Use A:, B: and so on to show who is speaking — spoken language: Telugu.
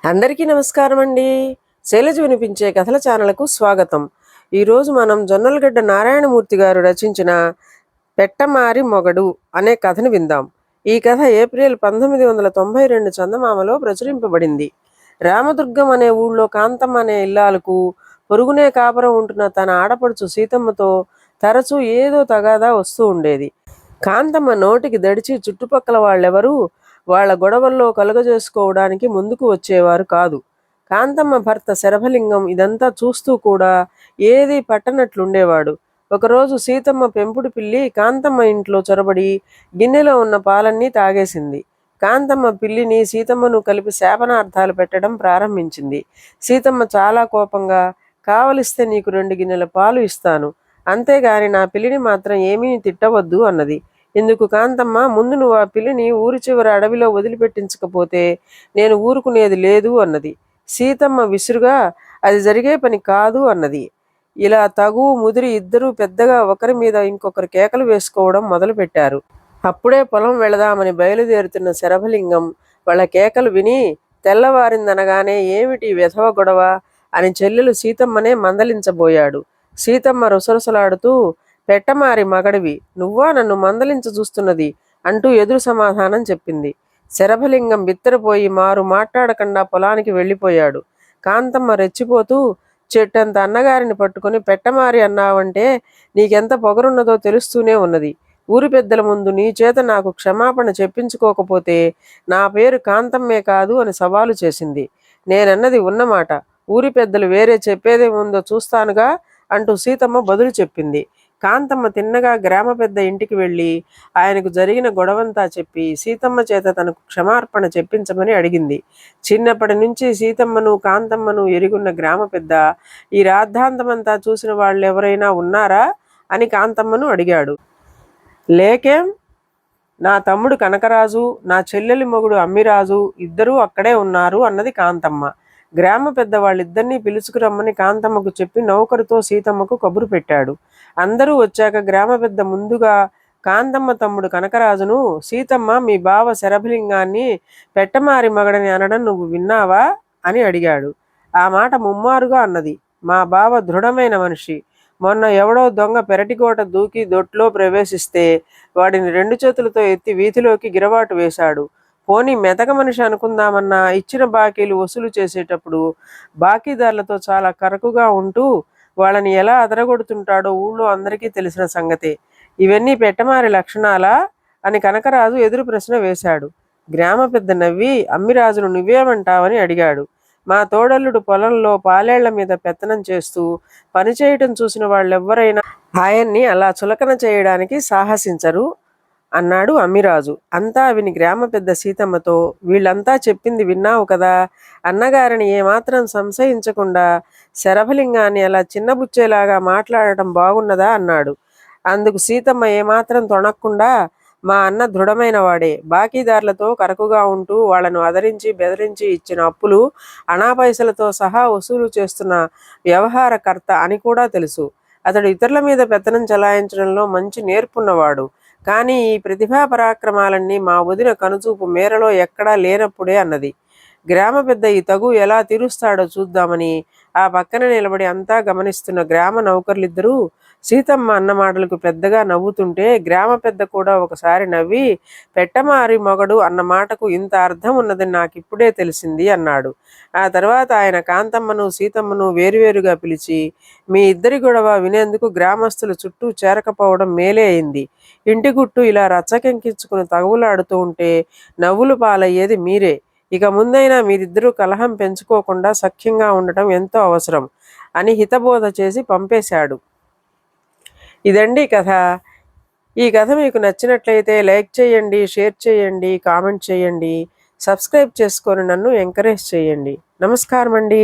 A: అందరికీ నమస్కారం అండి. శైలజ వినిపించే కథల ఛానల్కు స్వాగతం. ఈరోజు మనం జొన్నలగడ్డ నారాయణమూర్తి గారు రచించిన పెట్టమారి మొగడు అనే కథని విందాం. ఈ కథ ఏప్రిల్ 1992 చందమామలో ప్రచురింపబడింది. రామదుర్గం అనే ఊళ్ళో కాంతమ్మ అనే ఇల్లాలకు పొరుగునే కాపురం ఉంటున్న తన ఆడపడుచు సీతమ్మతో తరచూ ఏదో తగాదా వస్తూ ఉండేది. కాంతమ్మ నోటికి దడిచి చుట్టుపక్కల వాళ్ళెవరూ వాళ్ళ గొడవల్లో కలుగజేసుకోవడానికి ముందుకు వచ్చేవారు కాదు. కాంతమ్మ భర్త శరభలింగం ఇదంతా చూస్తూ కూడా ఏదీ పట్టనట్లుండేవాడు. ఒకరోజు సీతమ్మ పెంపుడు పిల్లి కాంతమ్మ ఇంట్లో చొరబడి గిన్నెలో ఉన్న పాలన్నీ తాగేసింది. కాంతమ్మ పిల్లిని సీతమ్మను కలిపి శాపనార్థాలు పెట్టడం ప్రారంభించింది. సీతమ్మ చాలా కోపంగా, కావలిస్తే నీకు 2 గిన్నెల పాలు ఇస్తాను, అంతేగాని నా పిల్లిని మాత్రం ఏమీ తిట్టవద్దు అన్నది. ఇందుకు కాంతమ్మ, ముందు నువ్వు ఆ పిల్లిని ఊరి చివర అడవిలో వదిలిపెట్టించకపోతే నేను ఊరుకునేది లేదు అన్నది. సీతమ్మ విసురుగా, అది జరిగే పని కాదు అన్నది. ఇలా తగువు ముదిరి ఇద్దరూ పెద్దగా ఒకరి మీద ఇంకొకరు కేకలు వేసుకోవడం మొదలుపెట్టారు. అప్పుడే పొలం వెళదామని బయలుదేరుతున్న శరభలింగం వాళ్ళ కేకలు విని తెల్లవారిందనగానే ఏమిటి వెధవ గొడవ అని చెల్లెలు సీతమ్మనే మందలించబోయాడు. సీతమ్మ రుసరుసలాడుతూ, పెట్టమారి మగడివి, నువ్వా నన్ను మందలించ చూస్తున్నది అంటూ ఎదురు సమాధానం చెప్పింది. శరభలింగం బిత్తరపోయి మారు మాట్లాడకుండా పొలానికి వెళ్ళిపోయాడు. కాంతమ్మ రెచ్చిపోతూ, చెట్టంత అన్నగారిని పట్టుకుని పెట్టమారి అన్నావంటే నీకెంత పొగరున్నదో తెలుస్తూనే ఉన్నది. ఊరి పెద్దల ముందు నీ చేత నాకు క్షమాపణ చెప్పించుకోకపోతే నా పేరు కాంతమ్మే కాదు అని సవాలు చేసింది. నేనన్నది ఉన్నమాట. ఊరి పెద్దలు వేరే చెప్పేదేముందో చూస్తానుగా అంటూ సీతమ్మ బదులు చెప్పింది. కాంతమ్మ తిన్నగా గ్రామ పెద్ద ఇంటికి వెళ్ళి ఆయనకు జరిగిన గొడవంతా చెప్పి సీతమ్మ చేత తనకు క్షమార్పణ చెప్పించమని అడిగింది. చిన్నప్పటి నుంచి సీతమ్మను కాంతమ్మను ఎరుగున్న గ్రామ పెద్ద ఈ రాద్ధాంతమంతా చూసిన వాళ్ళు ఎవరైనా ఉన్నారా అని కాంతమ్మను అడిగాడు. లేకేం, నా తమ్ముడు కనకరాజు, నా చెల్లెలి మొగుడు అమ్మిరాజు ఇద్దరూ అక్కడే ఉన్నారు అన్నది కాంతమ్మ. గ్రామ పెద్ద వాళ్ళిద్దరినీ పిలుచుకురమ్మని కాంతమ్మకు చెప్పి నౌకరుతో సీతమ్మకు కబురు పెట్టాడు. అందరూ వచ్చాక గ్రామ పెద్ద ముందుగా కాంతమ్మ తమ్ముడు కనకరాజును, సీతమ్మ మీ బావ శరభలింగాన్ని పెట్టమారి మగడని అనడం నువ్వు విన్నావా అని అడిగాడు. ఆ మాట ముమ్మారుగా అన్నది. మా బావ దృఢమైన మనిషి. మొన్న ఎవడో దొంగ పెరటికోట దూకి దొట్లో ప్రవేశిస్తే వాడిని 2 చేతులతో ఎత్తి వీధిలోకి గిరవాటు వేశాడు. పోనీ మెతక మనిషి అనుకుందామన్నా ఇచ్చిన బాకీలు వసూలు చేసేటప్పుడు బాకీదారులతో చాలా కరకుగా ఉంటూ వాళ్ళని ఎలా అదరగొడుతుంటాడో ఊళ్ళో అందరికీ తెలిసిన సంగతే. ఇవన్నీ పెట్టమారి లక్షణాలా అని కనకరాజు ఎదురు ప్రశ్న వేశాడు. గ్రామ పెద్ద నవ్వి, అమ్మిరాజును నువ్వేమంటావని అడిగాడు. మా తోడల్లుడు పొలంలో పాలేళ్ల మీద పెత్తనం చేస్తూ పనిచేయటం చూసిన వాళ్ళెవ్వరైనా ఆయన్ని అలా చులకన చేయడానికి సాహసించరు అన్నాడు అమ్మిరాజు. అంతా విని గ్రామ పెద్ద సీతమ్మతో, వీళ్ళంతా చెప్పింది విన్నావు కదా, అన్నగారిని ఏమాత్రం సంశయించకుండా శరభలింగాన్ని అలా చిన్నబుచ్చేలాగా మాట్లాడటం బాగున్నదా అన్నాడు. అందుకు సీతమ్మ ఏమాత్రం తొణక్కుండా, మా అన్న దృఢమైన వాడే, బాకీదారులతో కరకుగా ఉంటూ వాళ్లను అదరించి బెదిరించి ఇచ్చిన అప్పులు అనాపైసలతో సహా వసూలు చేస్తున్న వ్యవహారకర్త అని కూడా తెలుసు. అతడు ఇతరుల మీద పెత్తనం చలాయించడంలో మంచి నేర్పున్నవాడు. కానీ ఈ ప్రతిభా పరాక్రమాలన్నీ మా వదిన కనుచూపు మేరలో ఎక్కడా లేనప్పుడే అన్నది. గ్రామ పెద్ద ఈ తగు ఎలా తీరుస్తాడో చూద్దామని ఆ పక్కన నిలబడి అంతా గమనిస్తున్న గ్రామ నౌకర్లిద్దరూ సీతమ్మ అన్న మాటలకు పెద్దగా నవ్వుతుంటే గ్రామ పెద్ద కూడా ఒకసారి నవ్వి, పెట్టమారి మొగడు అన్న మాటకు ఇంత అర్థం ఉన్నదని నాకిప్పుడే తెలిసింది అన్నాడు. ఆ తర్వాత ఆయన కాంతమ్మను సీతమ్మను వేరువేరుగా పిలిచి, మీ ఇద్దరి గొడవ వినేందుకు గ్రామస్తులు చుట్టూ చేరకపోవడం మేలే అయింది. ఇంటి గుట్టు ఇలా రచ్చకెంకించుకుని తగులాడుతూ ఉంటే నవ్వులు పాలయ్యేది మీరే. ఇక ముందైనా మీరిద్దరూ కలహం పెంచుకోకుండా సఖ్యంగా ఉండటం ఎంతో అవసరం అని హితబోధ చేసి పంపేశాడు. ఇదండి కథ. ఈ కథ మీకు నచ్చినట్లయితే లైక్ చేయండి, షేర్ చేయండి, కామెంట్ చేయండి, సబ్స్క్రైబ్ చేసుకొని నన్ను ఎంకరేజ్ చేయండి. నమస్కారం అండి.